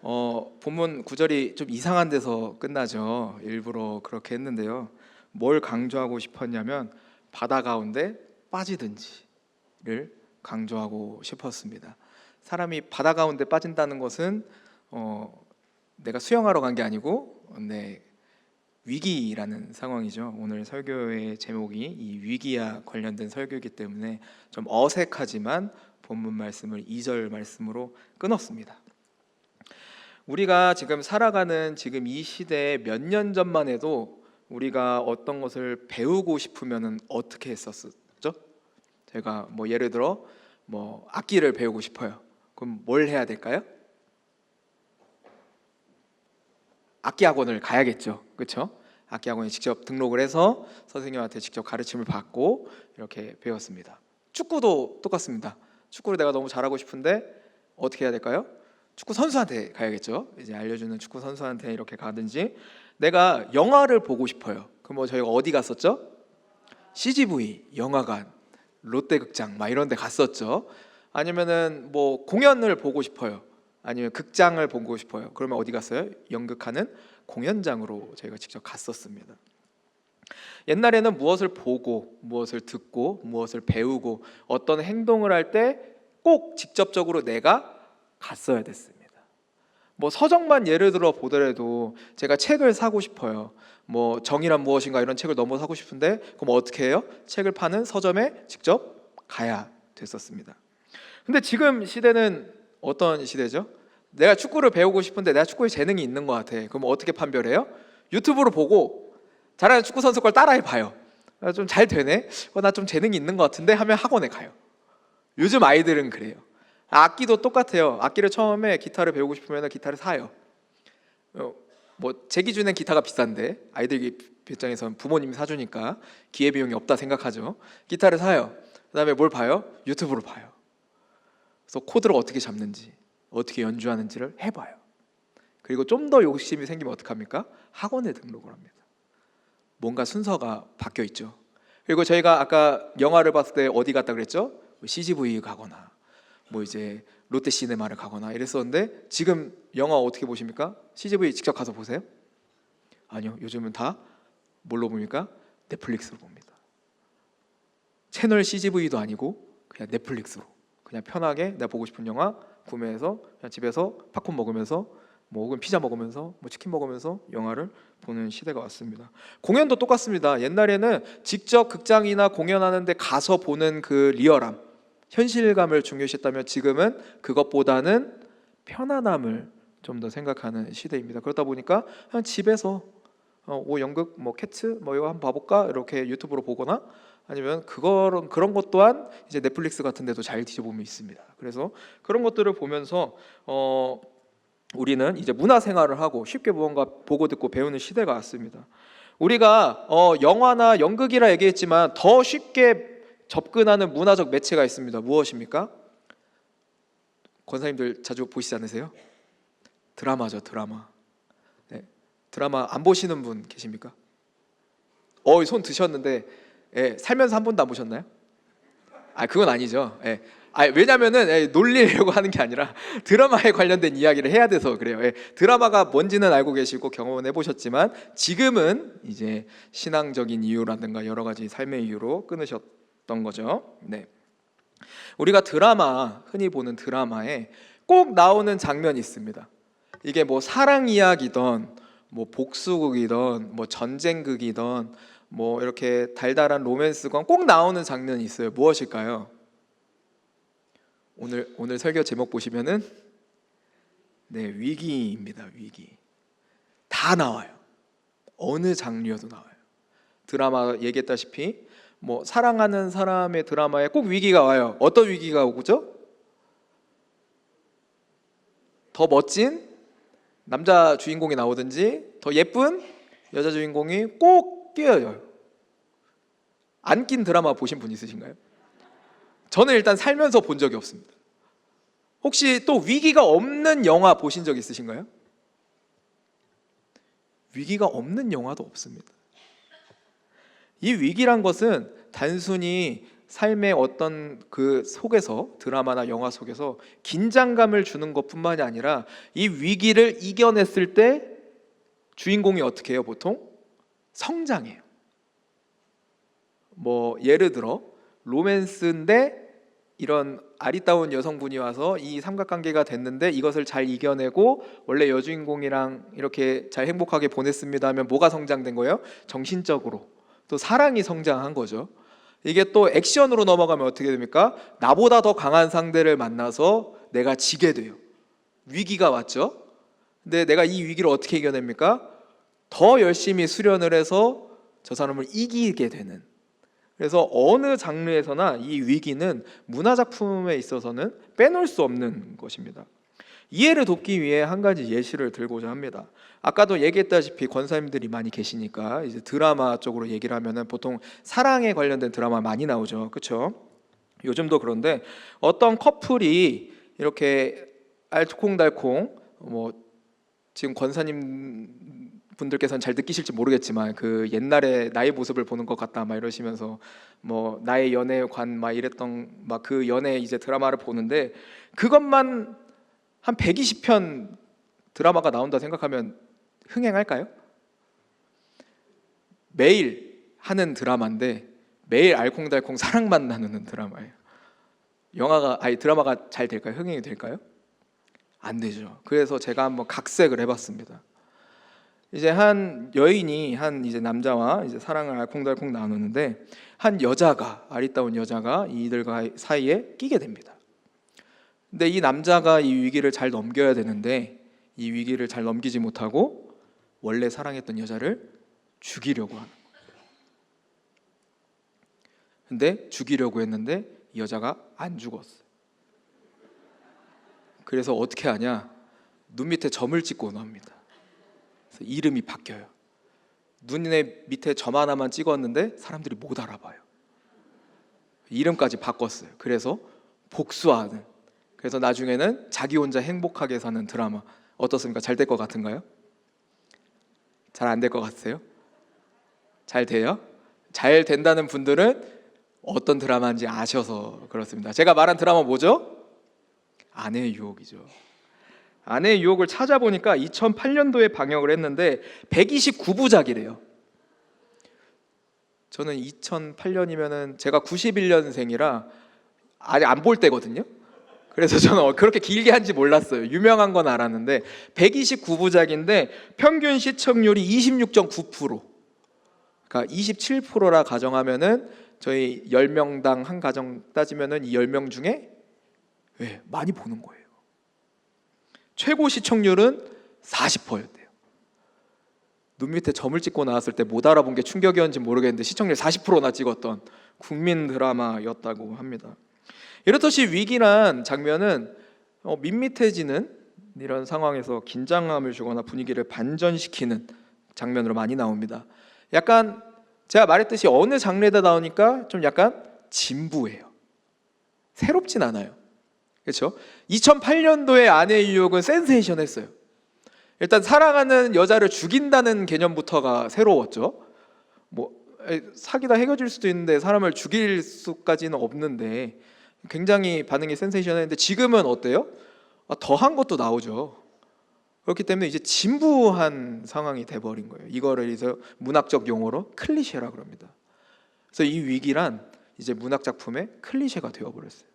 본문 구절이 좀 이상한 데서 끝나죠. 일부러 그렇게 했는데요. 뭘 강조하고 싶었냐면 바다 가운데 빠지든지를 강조하고 싶었습니다. 사람이 바다 가운데 빠진다는 것은 내가 수영하러 간 게 아니고 위기라는 상황이죠. 오늘 설교의 제목이 이 위기와 관련된 설교이기 때문에 좀 어색하지만 본문 말씀을 2절 말씀으로 끊었습니다. 우리가 지금 살아가는 지금 이 시대에 몇 년 전만 해도 우리가 어떤 것을 배우고 싶으면 어떻게 했었죠? 제가 예를 들어 악기를 배우고 싶어요. 그럼 뭘 해야 될까요? 악기 학원을 가야겠죠. 그렇죠? 악기 학원에 직접 등록을 해서 선생님한테 직접 가르침을 받고 이렇게 배웠습니다. 축구도 똑같습니다. 축구를 내가 너무 잘하고 싶은데 어떻게 해야 될까요? 축구 선수한테 가야겠죠. 이제 알려주는 축구 선수한테 이렇게 가든지, 내가 영화를 보고 싶어요. 그럼 저희가 어디 갔었죠? CGV, 영화관, 롯데극장 이런 데 갔었죠. 아니면은 공연을 보고 싶어요. 아니면 극장을 보고 싶어요. 그러면 어디 갔어요? 연극하는 공연장으로 저희가 직접 갔었습니다. 옛날에는 무엇을 보고, 무엇을 듣고, 무엇을 배우고, 어떤 행동을 할 때 꼭 직접적으로 내가 갔어야 됐습니다. 서적만 예를 들어 보더라도 제가 책을 사고 싶어요. 정의란 무엇인가 이런 책을 너무 사고 싶은데 그럼 어떻게 해요? 책을 파는 서점에 직접 가야 됐었습니다. 근데 지금 시대는 어떤 시대죠? 내가 축구를 배우고 싶은데 내가 축구에 재능이 있는 것 같아. 그럼 어떻게 판별해요? 유튜브로 보고 잘하는 축구 선수 걸 따라해 봐요. 좀 잘 되네? 나 좀 재능이 있는 것 같은데 하면 학원에 가요. 요즘 아이들은 그래요. 악기도 똑같아요. 악기를 처음에 기타를 배우고 싶으면 기타를 사요. 제 기준엔 기타가 비싼데 아이들 입장에서는 부모님이 사주니까 기회비용이 없다 생각하죠. 기타를 사요. 그 다음에 뭘 봐요? 유튜브로 봐요. 그래서 코드를 어떻게 잡는지, 어떻게 연주하는지를 해봐요. 그리고 좀 더 욕심이 생기면 어떡합니까? 학원에 등록을 합니다. 뭔가 순서가 바뀌어 있죠. 그리고 저희가 아까 영화를 봤을 때 어디 갔다 그랬죠? CGV 가거나 이제 롯데시네마를 가거나 이랬었는데, 지금 영화 어떻게 보십니까? CGV 직접 가서 보세요? 아니요, 요즘은 다 뭘로 봅니까? 넷플릭스로 봅니다. 채널 CGV도 아니고 그냥 넷플릭스로 그냥 편하게 내가 보고 싶은 영화 구매해서 그냥 집에서 팝콘 먹으면서 혹은 피자 먹으면서 치킨 먹으면서 영화를 보는 시대가 왔습니다. 공연도 똑같습니다. 옛날에는 직접 극장이나 공연하는 데 가서 보는 그 리얼함, 현실감을 중요시했다면 지금은 그것보다는 편안함을 좀 더 생각하는 시대입니다. 그렇다 보니까 그냥 집에서 연극 캣츠 이거 한번 봐볼까 이렇게 유튜브로 보거나, 아니면 그런 것 또한 이제 넷플릭스 같은 데도 잘 뒤져보면 있습니다. 그래서 그런 것들을 보면서 우리는 이제 문화생활을 하고 쉽게 무언가 보고 듣고 배우는 시대가 왔습니다. 우리가 영화나 연극이라 얘기했지만 더 쉽게 접근하는 문화적 매체가 있습니다. 무엇입니까? 권사님들 자주 보시지 않으세요? 드라마죠, 드라마. 네. 드라마 안 보시는 분 계십니까? 손 드셨는데 살면서 한 번도 안 보셨나요? 그건 아니죠. 왜냐면은 놀리려고 하는 게 아니라 드라마에 관련된 이야기를 해야 돼서 그래요. 드라마가 뭔지는 알고 계시고 경험은 해보셨지만 지금은 이제 신앙적인 이유라든가 여러 가지 삶의 이유로 끊으셨던 거죠. 네. 우리가 흔히 보는 드라마에 꼭 나오는 장면이 있습니다. 이게 사랑 이야기든 복수극이든 전쟁극이든 이렇게 달달한 로맨스건 꼭 나오는 장면이 있어요. 무엇일까요? 오늘 설교 제목 보시면은 위기입니다. 위기. 다 나와요. 어느 장르여도 나와요. 드라마 얘기했다시피 사랑하는 사람의 드라마에 꼭 위기가 와요. 어떤 위기가 오죠? 더 멋진 남자 주인공이 나오든지 더 예쁜 여자 주인공이 꼭 끼어요. 안 낀 드라마 보신 분 있으신가요? 저는 일단 살면서 본 적이 없습니다. 혹시 또 위기가 없는 영화 보신 적 있으신가요? 위기가 없는 영화도 없습니다. 이 위기란 것은 단순히 삶의 어떤 그 속에서, 드라마나 영화 속에서 긴장감을 주는 것뿐만이 아니라 이 위기를 이겨냈을 때 주인공이 어떻게 해요? 보통 성장해요. 뭐 예를 들어 로맨스인데 이런 아리따운 여성분이 와서 이 삼각관계가 됐는데 이것을 잘 이겨내고 원래 여주인공이랑 이렇게 잘 행복하게 보냈습니다 하면 뭐가 성장된 거예요? 정신적으로. 또 사랑이 성장한 거죠. 이게 또 액션으로 넘어가면 어떻게 됩니까? 나보다 더 강한 상대를 만나서 내가 지게 돼요. 위기가 왔죠. 근데 내가 이 위기를 어떻게 이겨냅니까? 더 열심히 수련을 해서 저 사람을 이기게 되는. 그래서 어느 장르에서나 이 위기는 문화작품에 있어서는 빼놓을 수 없는 것입니다. 이해를 돕기 위해 한 가지 예시를 들고자 합니다. 아까도 얘기했다시피 권사님들이 많이 계시니까 이제 드라마 쪽으로 얘기를 하면은 보통 사랑에 관련된 드라마 많이 나오죠, 그렇죠? 요즘도 그런데 어떤 커플이 이렇게 알콩달콩, 뭐 지금 권사님 분들께서는 잘 느끼실지 모르겠지만 그 옛날에 나의 모습을 보는 것 같다 막 이러시면서 뭐 나의 연애관 막 이랬던 막 그 연애 이제 드라마를 보는데 그것만 한 120편 드라마가 나온다 생각하면 흥행할까요? 매일 하는 드라마인데 매일 알콩달콩 사랑만 나누는 드라마예요. 드라마가 잘 될까요? 흥행이 될까요? 안 되죠. 그래서 제가 한번 각색을 해봤습니다. 이제 한 여인이 한 이제 남자와 이제 사랑을 알콩달콩 나누는데 한 여자가, 아리따운 여자가 이들과 사이에 끼게 됩니다. 근데 이 남자가 이 위기를 잘 넘겨야 되는데 이 위기를 잘 넘기지 못하고 원래 사랑했던 여자를 죽이려고 하는 거예요. 근데 죽이려고 했는데 이 여자가 안 죽었어요. 그래서 어떻게 하냐? 눈 밑에 점을 찍고 놉니다. 그래서 이름이 바뀌어요. 눈의 밑에 점 하나만 찍었는데 사람들이 못 알아봐요. 이름까지 바꿨어요. 그래서 복수하는. 그래서 나중에는 자기 혼자 행복하게 사는 드라마. 어떻습니까? 잘 될 것 같은가요? 잘 안 될 것 같으세요? 잘 돼요? 잘 된다는 분들은 어떤 드라마인지 아셔서 그렇습니다. 제가 말한 드라마 뭐죠? 아내의 유혹이죠. 아내의 유혹을 찾아보니까 2008년도에 방영을 했는데 129부작이래요. 저는 2008년이면은 제가 91년생이라 아직 안 볼 때거든요. 그래서 저는 그렇게 길게 한지 몰랐어요. 유명한 건 알았는데 129부작인데 평균 시청률이 26.9%. 그러니까 27%라 가정하면은 저희 10명당 한 가정 따지면은 이 10명 중에 많이 보는 거예요. 최고 시청률은 40%였대요. 눈 밑에 점을 찍고 나왔을 때 못 알아본 게 충격이었는지 모르겠는데 시청률 40%나 찍었던 국민 드라마였다고 합니다. 이렇듯이 위기란 장면은 밋밋해지는 이런 상황에서 긴장감을 주거나 분위기를 반전시키는 장면으로 많이 나옵니다. 약간 제가 말했듯이 어느 장르에다 나오니까 좀 약간 진부해요. 새롭진 않아요. 그렇죠? 2008년도에 아내의 유혹은 센세이션했어요. 일단 사랑하는 여자를 죽인다는 개념부터가 새로웠죠. 뭐 사귀다 헤어질 수도 있는데 사람을 죽일 수까지는 없는데 굉장히 반응이 센세이션했는데 지금은 어때요? 더한 것도 나오죠. 그렇기 때문에 이제 진부한 상황이 돼버린 거예요. 이거를 이제 문학적 용어로 클리셰라고 합니다. 그래서 이 위기란 이제 문학 작품의 클리셰가 되어버렸어요.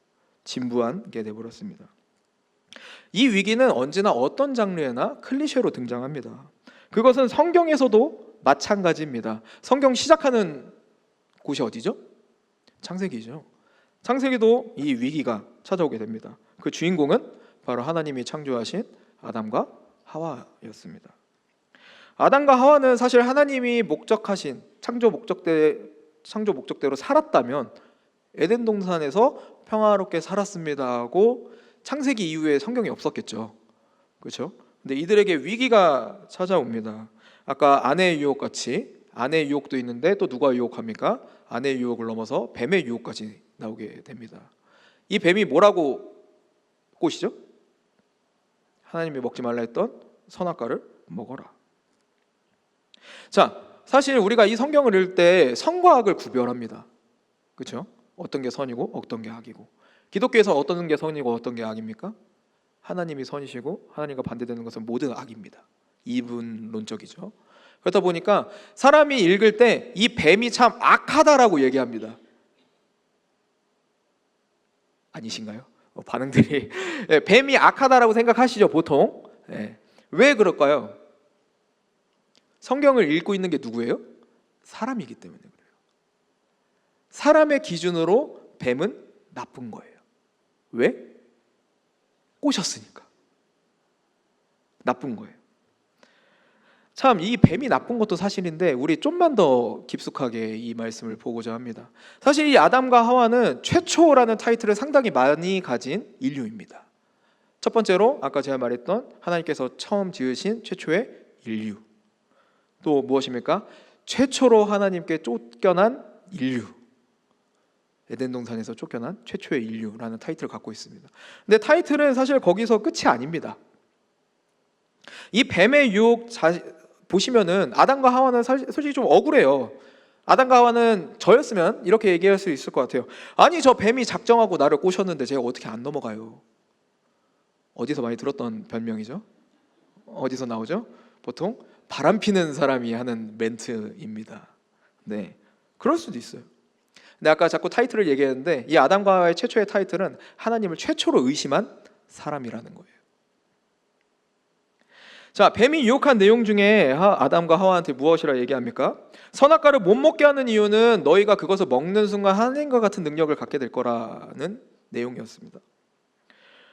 진부한 게 되어버렸습니다. 이 위기는 언제나 어떤 장르에나 클리셰로 등장합니다. 그것은 성경에서도 마찬가지입니다. 성경 시작하는 곳이 어디죠? 창세기죠. 창세기도 이 위기가 찾아오게 됩니다. 그 주인공은 바로 하나님이 창조하신 아담과 하와였습니다. 아담과 하와는 사실 하나님이 목적하신 창조 목적대로 살았다면 에덴 동산에서 평화롭게 살았습니다 하고 창세기 이후에 성경이 없었겠죠. 그렇죠? 근데 이들에게 위기가 찾아옵니다. 아까 아내의 유혹 같이 아내의 유혹도 있는데 또 누가 유혹합니까? 아내의 유혹을 넘어서 뱀의 유혹까지 나오게 됩니다. 이 뱀이 뭐라고 꼬시죠? 하나님이 먹지 말라 했던 선악과를 먹어라. 자, 사실 우리가 이 성경을 읽을 때 성과 악을 구별합니다. 그렇죠? 어떤 게 선이고 어떤 게 악이고. 기독교에서 어떤 게 선이고 어떤 게 악입니까? 하나님이 선이시고 하나님과 반대되는 것은 모든 악입니다. 이분론적이죠. 그렇다 보니까 사람이 읽을 때 이 뱀이 참 악하다라고 얘기합니다. 아니신가요? 반응들이 뱀이 악하다라고 생각하시죠 보통. 왜 그럴까요? 성경을 읽고 있는 게 누구예요? 사람이기 때문에 그래요. 사람의 기준으로 뱀은 나쁜 거예요. 왜? 꼬셨으니까 나쁜 거예요. 참 이 뱀이 나쁜 것도 사실인데 우리 좀만 더 깊숙하게 이 말씀을 보고자 합니다. 사실 이 아담과 하와는 최초라는 타이틀을 상당히 많이 가진 인류입니다. 첫 번째로 아까 제가 말했던 하나님께서 처음 지으신 최초의 인류. 또 무엇입니까? 최초로 하나님께 쫓겨난 인류. 에덴 동산에서 쫓겨난 최초의 인류라는 타이틀을 갖고 있습니다. 근데 타이틀은 사실 거기서 끝이 아닙니다. 이 뱀의 유혹 보시면은 아담과 하와는 솔직히 좀 억울해요. 아담과 하와는 저였으면 이렇게 얘기할 수 있을 것 같아요. 아니 저 뱀이 작정하고 나를 꼬셨는데 제가 어떻게 안 넘어가요? 어디서 많이 들었던 변명이죠? 어디서 나오죠? 보통 바람 피는 사람이 하는 멘트입니다. 네, 그럴 수도 있어요. 근데 아까 자꾸 타이틀을 얘기했는데 이 아담과 하와의 최초의 타이틀은 하나님을 최초로 의심한 사람이라는 거예요. 자, 뱀이 유혹한 내용 중에 아담과 하와한테 무엇이라 얘기합니까? 선악과를 못 먹게 하는 이유는 너희가 그것을 먹는 순간 하나님과 같은 능력을 갖게 될 거라는 내용이었습니다.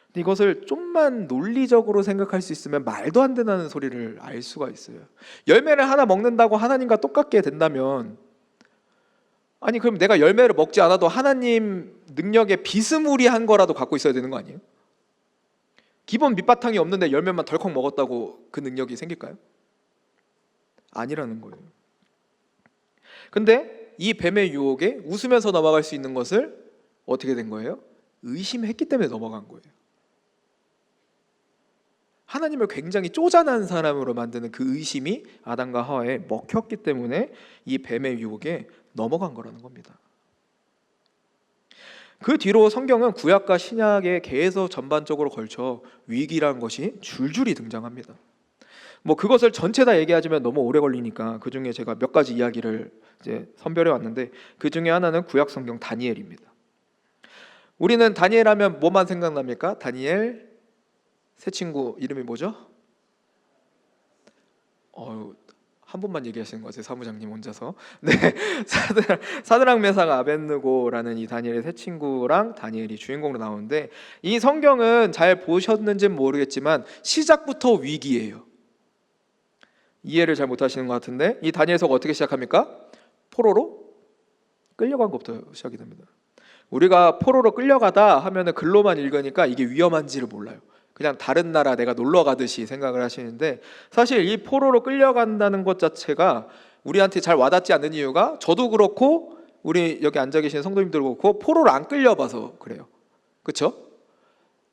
근데 이것을 좀만 논리적으로 생각할 수 있으면 말도 안 된다는 소리를 알 수가 있어요. 열매를 하나 먹는다고 하나님과 똑같게 된다면, 아니 그럼 내가 열매를 먹지 않아도 하나님 능력에 비스무리한 거라도 갖고 있어야 되는 거 아니에요? 기본 밑바탕이 없는데 열매만 덜컥 먹었다고 그 능력이 생길까요? 아니라는 거예요. 근데 이 뱀의 유혹에 웃으면서 넘어갈 수 있는 것을 어떻게 된 거예요? 의심했기 때문에 넘어간 거예요. 하나님을 굉장히 쪼잔한 사람으로 만드는 그 의심이 아담과 하와에 먹혔기 때문에 이 뱀의 유혹에 넘어간 거라는 겁니다. 그 뒤로 성경은 구약과 신약에 계속 전반적으로 걸쳐 위기라는 것이 줄줄이 등장합니다. 뭐 그것을 전체 다 얘기하자면 너무 오래 걸리니까 그 중에 제가 몇 가지 이야기를 이제 선별해 왔는데 그 중에 하나는 구약 성경 다니엘입니다. 우리는 다니엘 하면 뭐만 생각납니까? 다니엘 새 친구 이름이 뭐죠? 한 번만 얘기하시는 것 같아요. 사무장님 혼자서. 네, 사드락 메삭 아벳느고라는 이 다니엘의 새 친구랑 다니엘이 주인공으로 나오는데 이 성경은 잘 보셨는지는 모르겠지만 시작부터 위기예요. 이해를 잘 못하시는 것 같은데 이 다니엘서가 어떻게 시작합니까? 포로로 끌려간 것부터 시작이 됩니다. 우리가 포로로 끌려가다 하면은 글로만 읽으니까 이게 위험한지를 몰라요. 그냥 다른 나라 내가 놀러 가듯이 생각을 하시는데 사실 이 포로로 끌려간다는 것 자체가 우리한테 잘 와닿지 않는 이유가 저도 그렇고 우리 여기 앉아 계신 성도님들 그렇고 포로를 안 끌려봐서 그래요. 그렇죠?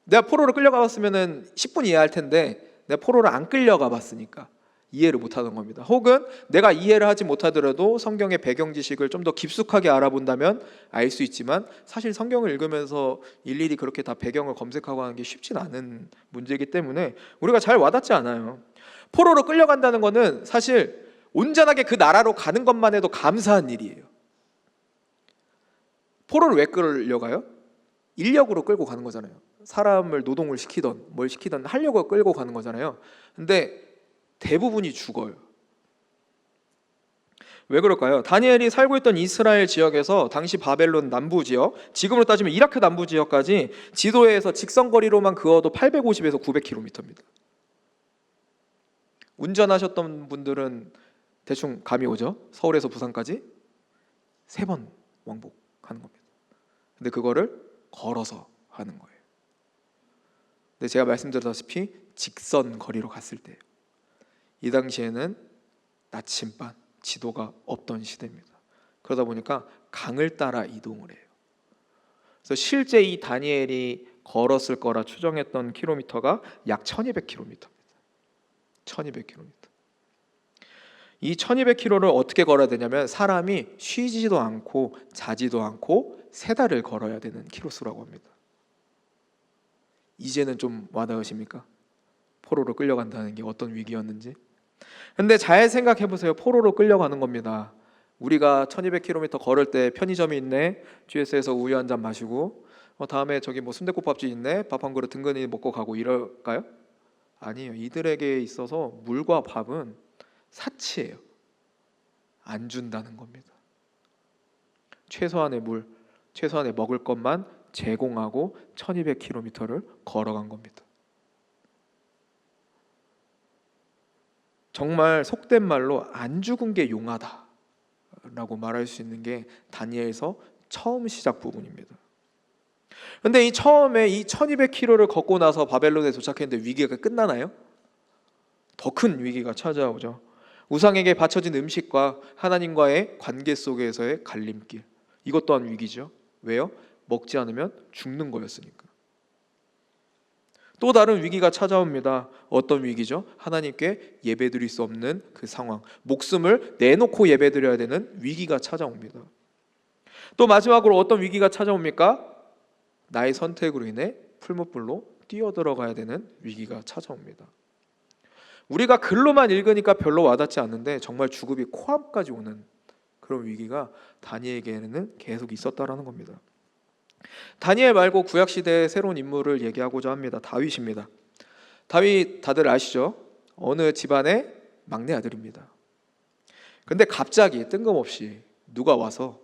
내가 포로로 끌려가 봤으면은 10분 이해할 텐데 내가 포로를 안 끌려가 봤으니까 이해를 못하는 겁니다. 혹은 내가 이해를 하지 못하더라도 성경의 배경 지식을 좀 더 깊숙하게 알아본다면 알 수 있지만 사실 성경을 읽으면서 일일이 그렇게 다 배경을 검색하고 하는 게 쉽진 않은 문제이기 때문에 우리가 잘 와닿지 않아요. 포로로 끌려간다는 것은 사실 온전하게 그 나라로 가는 것만 해도 감사한 일이에요. 포로를 왜 끌려가요? 인력으로 끌고 가는 거잖아요. 사람을 노동을 시키던 뭘 시키던 하려고 끌고 가는 거잖아요. 근데 대부분이 죽어요. 왜 그럴까요? 다니엘이 살고 있던 이스라엘 지역에서 당시 바벨론 남부 지역, 지금으로 따지면 이라크 남부 지역까지 지도에서 직선거리로만 그어도 850에서 900km입니다. 운전하셨던 분들은 대충 감이 오죠? 서울에서 부산까지 3번 왕복하는 겁니다. 근데 그거를 걸어서 하는 거예요. 근데 제가 말씀드렸다시피 직선 거리로 갔을 때 이 당시에는 나침반, 지도가 없던 시대입니다. 그러다 보니까 강을 따라 이동을 해요. 그래서 실제 이 다니엘이 걸었을 거라 추정했던 킬로미터가 약 1200km입니다. 1200km. 이 1200km를 어떻게 걸어야 되냐면 사람이 쉬지도 않고 자지도 않고 3달을 걸어야 되는 키로수라고 합니다. 이제는 좀 와닿으십니까? 포로로 끌려간다는 게 어떤 위기였는지. 근데 잘 생각해 보세요. 포로로 끌려가는 겁니다. 우리가 1200km 걸을 때 편의점이 있네, GS에서 우유 한 잔 마시고 다음에 저기 뭐 순댓국밥집 있네, 밥 한 그릇 든든히 먹고 가고 이럴까요? 아니에요. 이들에게 있어서 물과 밥은 사치예요. 안 준다는 겁니다. 최소한의 물, 최소한의 먹을 것만 제공하고 1200km를 걸어간 겁니다. 정말 속된 말로 안 죽은 게 용하다 라고 말할 수 있는 게 다니엘서 처음 시작 부분입니다. 근데 이 처음에 이 1200km를 걷고 나서 바벨론에 도착했는데 위기가 끝나나요? 더 큰 위기가 찾아오죠. 우상에게 바쳐진 음식과 하나님과의 관계 속에서의 갈림길, 이것 또한 위기죠. 왜요? 먹지 않으면 죽는 거였으니까. 또 다른 위기가 찾아옵니다. 어떤 위기죠? 하나님께 예배드릴 수 없는 그 상황, 목숨을 내놓고 예배드려야 되는 위기가 찾아옵니다. 또 마지막으로 어떤 위기가 찾아옵니까? 나의 선택으로 인해 풀무불로 뛰어들어가야 되는 위기가 찾아옵니다. 우리가 글로만 읽으니까 별로 와닿지 않는데 정말 죽음이 코앞까지 오는 그런 위기가 다니엘에게는 계속 있었다라는 겁니다. 다니엘 말고 구약시대의 새로운 인물을 얘기하고자 합니다. 다윗입니다. 다윗 다들 아시죠? 어느 집안의 막내 아들입니다. 근데 갑자기 뜬금없이 누가 와서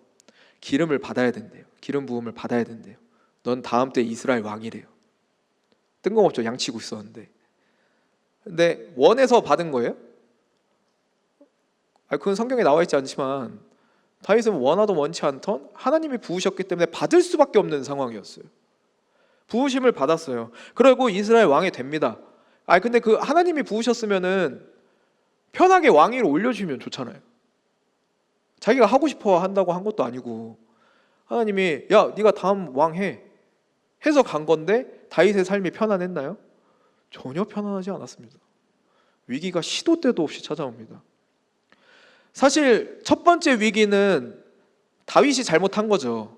기름을 받아야 된대요. 기름 부음을 받아야 된대요. 넌 다음 때 이스라엘 왕이래요. 뜬금없죠. 양치고 있었는데. 근데 원해서 받은 거예요? 그건 성경에 나와 있지 않지만 다윗은 원하던 원치 않던 하나님이 부으셨기 때문에 받을 수밖에 없는 상황이었어요. 부으심을 받았어요. 그리고 이스라엘 왕이 됩니다. 근데 그 하나님이 부으셨으면은 편하게 왕위로 올려주면 좋잖아요. 자기가 하고 싶어 한다고 한 것도 아니고 하나님이 야 네가 다음 왕 해 해서 간 건데 다윗의 삶이 편안했나요? 전혀 편안하지 않았습니다. 위기가 시도 때도 없이 찾아옵니다. 사실 첫 번째 위기는 다윗이 잘못한 거죠.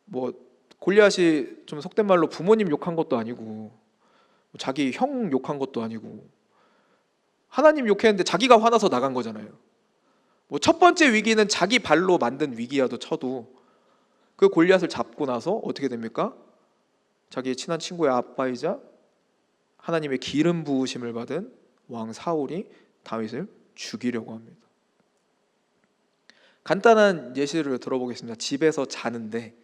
뭐 골리앗이 좀 속된 말로 부모님 욕한 것도 아니고 자기 형 욕한 것도 아니고 하나님 욕했는데 자기가 화나서 나간 거잖아요. 뭐 첫 번째 위기는 자기 발로 만든 위기야도 쳐도 그 골리앗을 잡고 나서 어떻게 됩니까? 자기의 친한 친구의 아빠이자 하나님의 기름 부으심을 받은 왕 사울이 다윗을 죽이려고 합니다. 간단한 예시를 들어보겠습니다. 집에서 자는데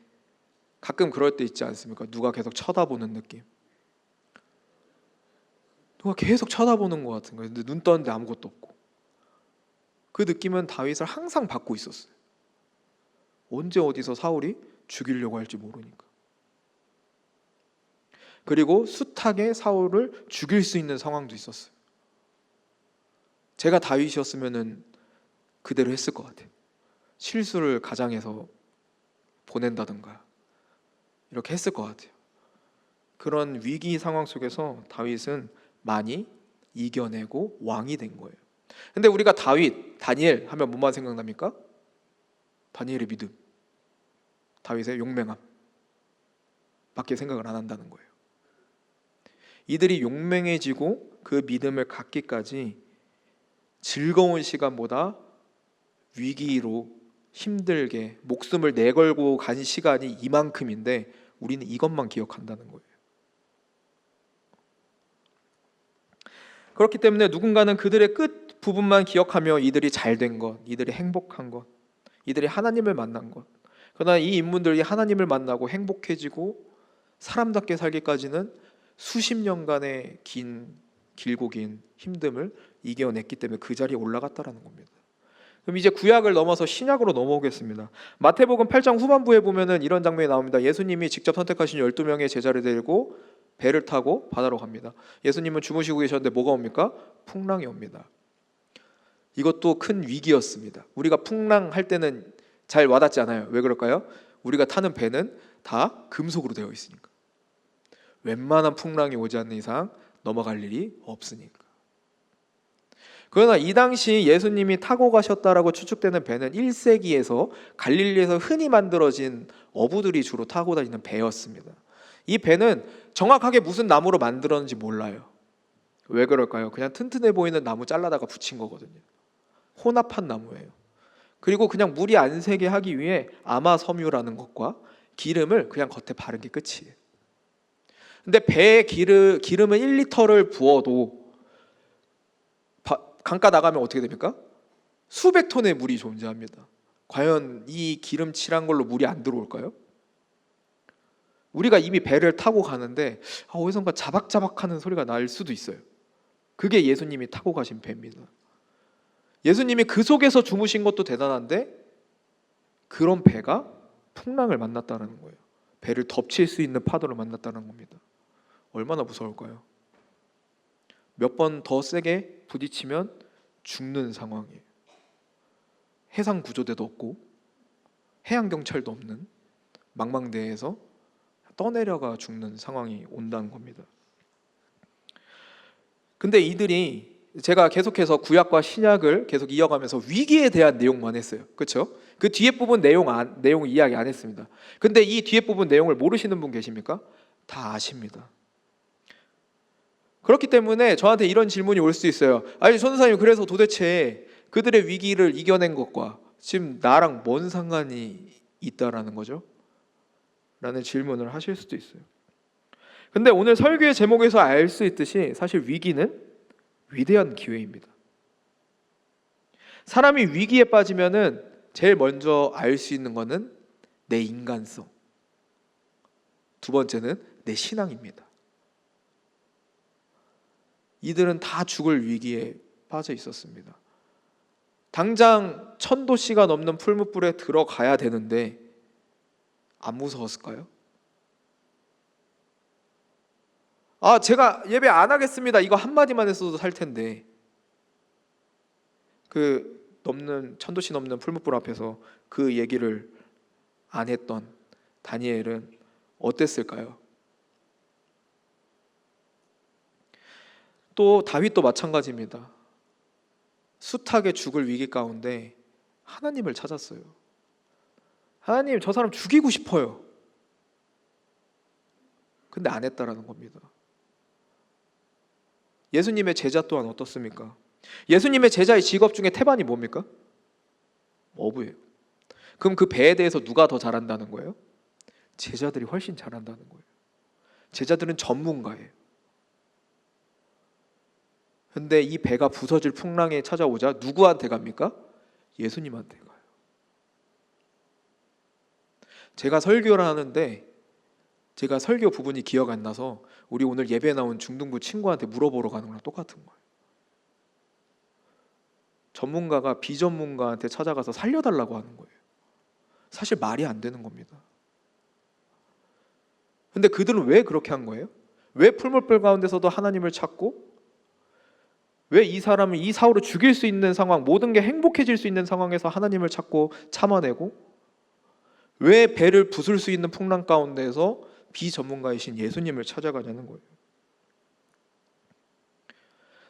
가끔 그럴 때 있지 않습니까? 누가 계속 쳐다보는 느낌. 누가 계속 쳐다보는 것 같은 거예요. 근데 눈 떴는데 아무것도 없고. 그 느낌은 다윗을 항상 받고 있었어요. 언제 어디서 사울이 죽이려고 할지 모르니까. 그리고 숱하게 사울을 죽일 수 있는 상황도 있었어요. 제가 다윗이었으면 그대로 했을 것 같아요. 실수를 가장해서 보낸다든가 이렇게 했을 것 같아요. 그런 위기 상황 속에서 다윗은 많이 이겨내고 왕이 된 거예요. 근데 우리가 다윗, 다니엘 하면 뭐만 생각납니까? 다니엘의 믿음, 다윗의 용맹함 밖에 생각을 안 한다는 거예요. 이들이 용맹해지고 그 믿음을 갖기까지 즐거운 시간보다 위기로 힘들게 목숨을 내걸고 간 시간이 이만큼인데 우리는 이것만 기억한다는 거예요. 그렇기 때문에 누군가는 그들의 끝 부분만 기억하며 이들이 잘된 것, 이들이 행복한 것, 이들이 하나님을 만난 것. 그러나 이 인물들이 하나님을 만나고 행복해지고 사람답게 살기까지는 수십 년간의 길고 긴 힘듦을 이겨냈기 때문에 그 자리에 올라갔다라는 겁니다. 그럼 이제 구약을 넘어서 신약으로 넘어오겠습니다. 마태복음 8장 후반부에 보면은 이런 장면이 나옵니다. 예수님이 직접 선택하신 12명의 제자를 데리고 배를 타고 바다로 갑니다. 예수님은 주무시고 계셨는데 뭐가 옵니까? 풍랑이 옵니다. 이것도 큰 위기였습니다. 우리가 풍랑할 때는 잘 와닿지 않아요. 왜 그럴까요? 우리가 타는 배는 다 금속으로 되어 있으니까. 웬만한 풍랑이 오지 않는 이상 넘어갈 일이 없으니까. 그러나 이 당시 예수님이 타고 가셨다라고 추측되는 배는 1세기에서 갈릴리에서 흔히 만들어진 어부들이 주로 타고 다니는 배였습니다. 이 배는 정확하게 무슨 나무로 만들었는지 몰라요. 왜 그럴까요? 그냥 튼튼해 보이는 나무 잘라다가 붙인 거거든요. 혼합한 나무예요. 그리고 그냥 물이 안 새게 하기 위해 아마섬유라는 것과 기름을 그냥 겉에 바른 게 끝이에요. 근데 배에 기름은 1리터를 부어도 강가 나가면 어떻게 됩니까? 수백 톤의 물이 존재합니다. 과연 이 기름칠한 걸로 물이 안 들어올까요? 우리가 이미 배를 타고 가는데 어디선가 자박자박하는 소리가 날 수도 있어요. 그게 예수님이 타고 가신 배입니다. 예수님이 그 속에서 주무신 것도 대단한데 그런 배가 풍랑을 만났다는 거예요. 배를 덮칠 수 있는 파도를 만났다는 겁니다. 얼마나 무서울까요? 몇 번 더 세게 부딪히면 죽는 상황이에요. 해상 구조대도 없고 해양 경찰도 없는 망망대해에서 떠내려가 죽는 상황이 온다는 겁니다. 근데 이들이 제가 계속해서 구약과 신약을 계속 이어가면서 위기에 대한 내용만 했어요. 그렇죠? 그 뒤에 부분 내용 이야기 안 했습니다. 근데 이 뒤에 부분 내용을 모르시는 분 계십니까? 다 아십니다. 그렇기 때문에 저한테 이런 질문이 올 수 있어요. 아니 전도사님, 그래서 도대체 그들의 위기를 이겨낸 것과 지금 나랑 뭔 상관이 있다라는 거죠? 라는 질문을 하실 수도 있어요. 근데 오늘 설교의 제목에서 알 수 있듯이 사실 위기는 위대한 기회입니다. 사람이 위기에 빠지면은 제일 먼저 알 수 있는 거는 내 인간성, 두 번째는 내 신앙입니다. 이들은 다 죽을 위기에 빠져 있었습니다. 당장 1000도씨가 넘는 풀무불에 들어가야 되는데 안 무서웠을까요? 제가 예배 안 하겠습니다, 이거 한마디만 했어도 살 텐데 그 1000도씨 넘는 풀무불 앞에서 그 얘기를 안 했던 다니엘은 어땠을까요? 또 다윗도 마찬가지입니다. 숱하게 죽을 위기 가운데 하나님을 찾았어요. 하나님, 저 사람 죽이고 싶어요. 근데 안 했다라는 겁니다. 예수님의 제자 또한 어떻습니까? 예수님의 제자의 직업 중에 태반이 뭡니까? 어부예요. 그럼 그 배에 대해서 누가 더 잘한다는 거예요? 제자들이 훨씬 잘한다는 거예요. 제자들은 전문가예요. 근데 이 배가 부서질 풍랑에 찾아오자 누구한테 갑니까? 예수님한테 가요. 제가 설교를 하는데 제가 설교 부분이 기억 안 나서 우리 오늘 예배 나온 중등부 친구한테 물어보러 가는 거랑 똑같은 거예요. 전문가가 비전문가한테 찾아가서 살려달라고 하는 거예요. 사실 말이 안 되는 겁니다. 근데 그들은 왜 그렇게 한 거예요? 왜 풀물불 가운데서도 하나님을 찾고, 왜 이 사람을 이 사울을 죽일 수 있는 상황, 모든 게 행복해질 수 있는 상황에서 하나님을 찾고 참아내고, 왜 배를 부술 수 있는 풍랑 가운데에서 비전문가이신 예수님을 찾아가냐는 거예요.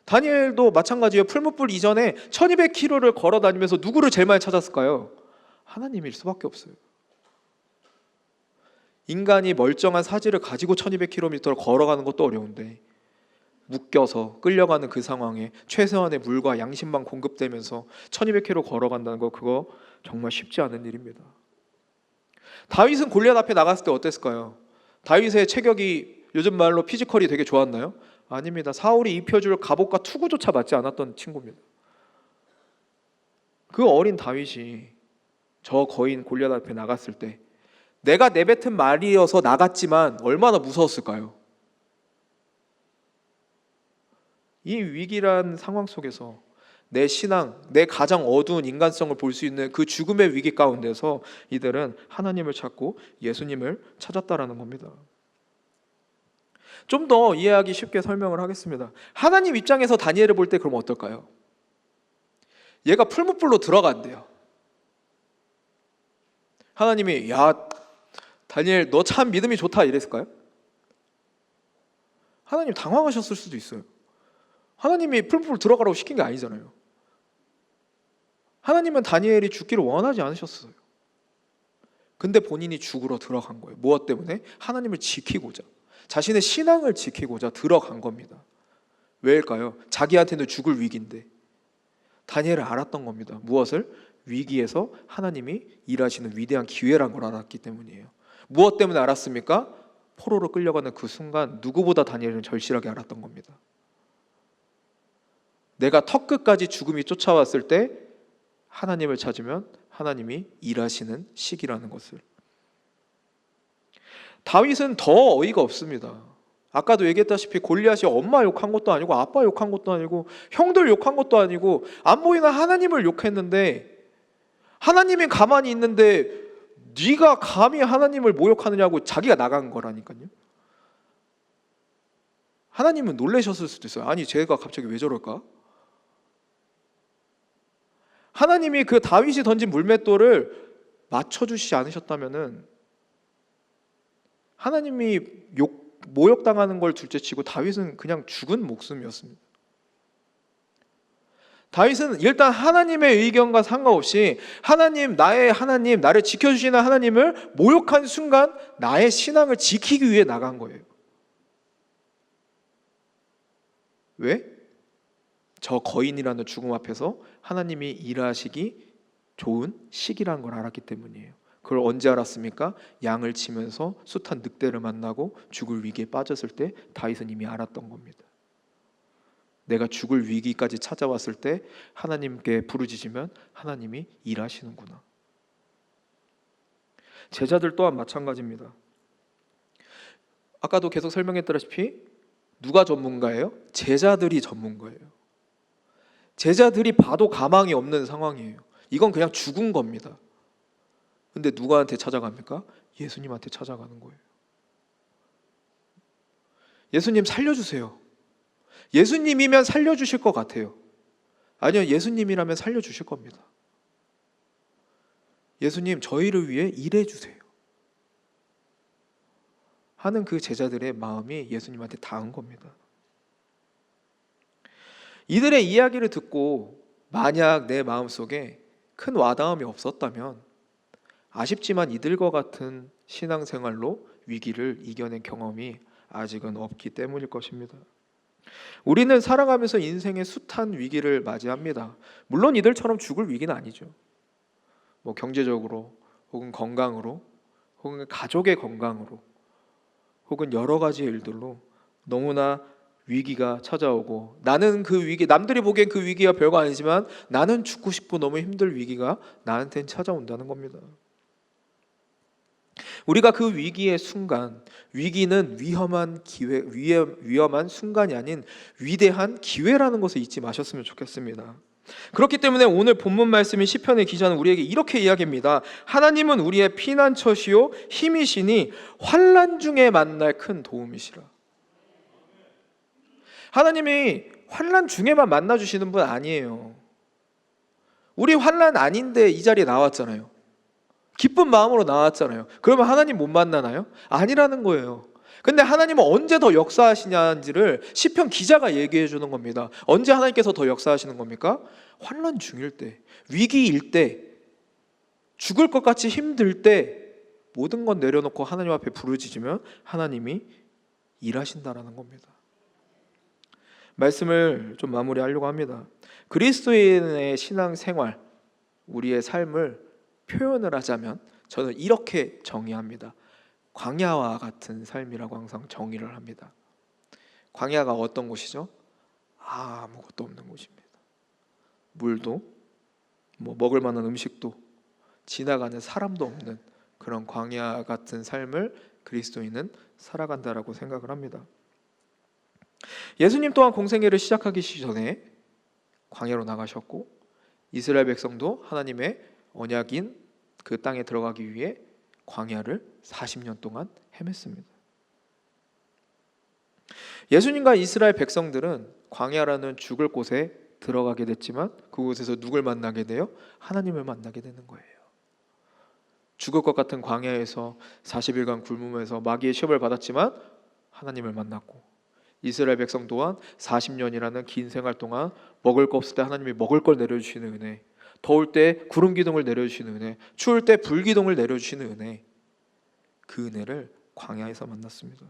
다니엘도 마찬가지예요. 풀무불 이전에 1200km를 걸어 다니면서 누구를 제일 많이 찾았을까요? 하나님일 수밖에 없어요. 인간이 멀쩡한 사지를 가지고 1200km를 걸어가는 것도 어려운데 묶여서 끌려가는 그 상황에 최소한의 물과 양심만 공급되면서 1200km 걸어간다는 거, 그거 정말 쉽지 않은 일입니다. 다윗은 골리앗 앞에 나갔을 때 어땠을까요? 다윗의 체격이 요즘 말로 피지컬이 되게 좋았나요? 아닙니다. 사울이 입혀줄 갑옷과 투구조차 맞지 않았던 친구입니다. 그 어린 다윗이 저 거인 골리앗 앞에 나갔을 때 내가 내뱉은 말이어서 나갔지만 얼마나 무서웠을까요? 이 위기란 상황 속에서 내 신앙, 내 가장 어두운 인간성을 볼 수 있는 그 죽음의 위기 가운데서 이들은 하나님을 찾고 예수님을 찾았다라는 겁니다. 좀 더 이해하기 쉽게 설명을 하겠습니다. 하나님 입장에서 다니엘을 볼 때 그럼 어떨까요? 얘가 풀무불로 들어간대요. 하나님이 야 다니엘 너 참 믿음이 좋다 이랬을까요? 하나님 당황하셨을 수도 있어요. 하나님이 풀풀 들어가라고 시킨 게 아니잖아요. 하나님은 다니엘이 죽기를 원하지 않으셨어요. 근데 본인이 죽으러 들어간 거예요. 무엇 때문에? 하나님을 지키고자, 자신의 신앙을 지키고자 들어간 겁니다. 왜일까요? 자기한테는 죽을 위기인데 다니엘은 알았던 겁니다. 무엇을? 위기에서 하나님이 일하시는 위대한 기회란 걸 알았기 때문이에요. 무엇 때문에 알았습니까? 포로로 끌려가는 그 순간 누구보다 다니엘은 절실하게 알았던 겁니다. 내가 턱끝까지 죽음이 쫓아왔을 때 하나님을 찾으면 하나님이 일하시는 시기라는 것을. 다윗은 더 어이가 없습니다. 아까도 얘기했다시피 골리앗이 엄마 욕한 것도 아니고 아빠 욕한 것도 아니고 형들 욕한 것도 아니고 안 보이는 하나님을 욕했는데, 하나님이 가만히 있는데 네가 감히 하나님을 모욕하느냐고 자기가 나간 거라니까요. 하나님은 놀라셨을 수도 있어요. 아니 쟤가 갑자기 왜 저럴까? 하나님이 그 다윗이 던진 물맷돌을 맞춰주시지 않으셨다면은 하나님이 모욕당하는 걸 둘째치고 다윗은 그냥 죽은 목숨이었습니다. 다윗은 일단 하나님의 의견과 상관없이 하나님, 나의 하나님, 나를 지켜주시는 하나님을 모욕한 순간 나의 신앙을 지키기 위해 나간 거예요. 왜? 저 거인이라는 죽음 앞에서 하나님이 일하시기 좋은 시기라는 걸 알았기 때문이에요. 그걸 언제 알았습니까? 양을 치면서 숱한 늑대를 만나고 죽을 위기에 빠졌을 때 다윗은 이미 알았던 겁니다. 내가 죽을 위기까지 찾아왔을 때 하나님께 부르짖으면 하나님이 일하시는구나. 제자들 또한 마찬가지입니다. 아까도 계속 설명했다시피 누가 전문가예요? 제자들이 전문가예요. 제자들이 봐도 가망이 없는 상황이에요. 이건 그냥 죽은 겁니다. 근데 누구한테 찾아갑니까? 예수님한테 찾아가는 거예요. 예수님 살려주세요. 예수님이면 살려주실 것 같아요. 아니요, 예수님이라면 살려주실 겁니다. 예수님, 저희를 위해 일해주세요 하는 그 제자들의 마음이 예수님한테 닿은 겁니다. 이들의 이야기를 듣고 만약 내 마음속에 큰 와닿음이 없었다면 아쉽지만 이들과 같은 신앙생활로 위기를 이겨낸 경험이 아직은 없기 때문일 것입니다. 우리는 살아가면서 인생의 숱한 위기를 맞이합니다. 물론 이들처럼 죽을 위기는 아니죠. 경제적으로 혹은 건강으로 혹은 가족의 건강으로 혹은 여러 가지 일들로 너무나 위기가 찾아오고, 나는 그 위기, 남들이 보기엔 그 위기가 별거 아니지만 나는 죽고 싶고 너무 힘들 위기가 나한테는 찾아온다는 겁니다. 우리가 그 위기의 순간, 위기는 위험한 기회, 위험한 순간이 아닌 위대한 기회라는 것을 잊지 마셨으면 좋겠습니다. 그렇기 때문에 오늘 본문 말씀인 시편의 기자는 우리에게 이렇게 이야기합니다. 하나님은 우리의 피난처시요 힘이시니 환난 중에 만날 큰 도움이시라. 하나님이 환난 중에만 만나주시는 분 아니에요. 우리 환난 아닌데 이 자리에 나왔잖아요. 기쁜 마음으로 나왔잖아요. 그러면 하나님 못 만나나요? 아니라는 거예요. 근데 하나님은 언제 더 역사하시냐는지를 시편 기자가 얘기해 주는 겁니다. 언제 하나님께서 더 역사하시는 겁니까? 환난 중일 때, 위기일 때, 죽을 것 같이 힘들 때 모든 건 내려놓고 하나님 앞에 부르짖으면 하나님이 일하신다라는 겁니다. 말씀을 좀 마무리하려고 합니다. 그리스도인의 신앙생활, 우리의 삶을 표현을 하자면 저는 이렇게 정의합니다. 광야와 같은 삶이라고 항상 정의를 합니다. 광야가 어떤 곳이죠? 아무것도 없는 곳입니다. 물도 먹을 만한 음식도 지나가는 사람도 없는 그런 광야 같은 삶을 그리스도인은 살아간다라고 생각을 합니다. 예수님 또한 공생애를 시작하기 전에 광야로 나가셨고, 이스라엘 백성도 하나님의 언약인 그 땅에 들어가기 위해 광야를 40년 동안 헤맸습니다. 예수님과 이스라엘 백성들은 광야라는 죽을 곳에 들어가게 됐지만 그곳에서 누굴 만나게 돼요? 하나님을 만나게 되는 거예요. 죽을 것 같은 광야에서 40일간 굶으면서 마귀의 시험을 받았지만 하나님을 만났고, 이스라엘 백성 또한 40년이라는 긴 생활 동안 먹을 거 없을 때 하나님이 먹을 걸 내려주시는 은혜, 더울 때 구름 기둥을 내려주시는 은혜, 추울 때 불 기둥을 내려주시는 은혜, 그 은혜를 광야에서 만났습니다.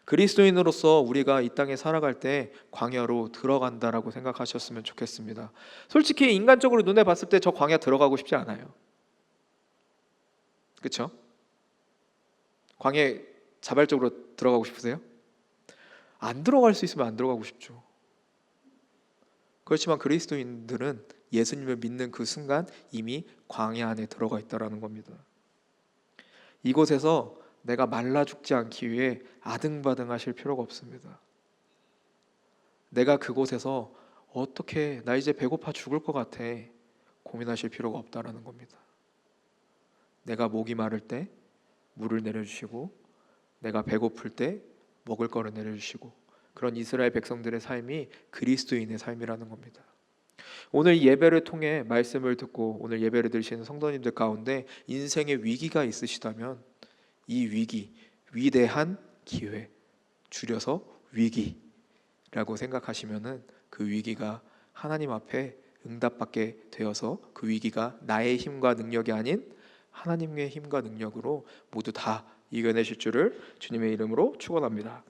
그리스도인으로서 우리가 이 땅에 살아갈 때 광야로 들어간다라고 생각하셨으면 좋겠습니다. 솔직히 인간적으로 눈에 봤을 때 저 광야 들어가고 싶지 않아요. 그렇죠? 광야에 자발적으로 들어가고 싶으세요? 안 들어갈 수 있으면 안 들어가고 싶죠. 그렇지만 그리스도인들은 예수님을 믿는 그 순간 이미 광야 안에 들어가 있다라는 겁니다. 이곳에서 내가 말라 죽지 않기 위해 아등바등 하실 필요가 없습니다. 내가 그곳에서 어떻게 나 이제 배고파 죽을 것 같아 고민하실 필요가 없다라는 겁니다. 내가 목이 마를 때 물을 내려주시고, 내가 배고플 때 먹을 거를 내려주시고, 그런 이스라엘 백성들의 삶이 그리스도인의 삶이라는 겁니다. 오늘 예배를 통해 말씀을 듣고 오늘 예배를 드리시는 성도님들 가운데 인생의 위기가 있으시다면 이 위기, 위대한 기회, 줄여서 위기라고 생각하시면은 그 위기가 하나님 앞에 응답받게 되어서 그 위기가 나의 힘과 능력이 아닌 하나님의 힘과 능력으로 모두 다 이겨내실 줄을 주님의 이름으로 축원합니다.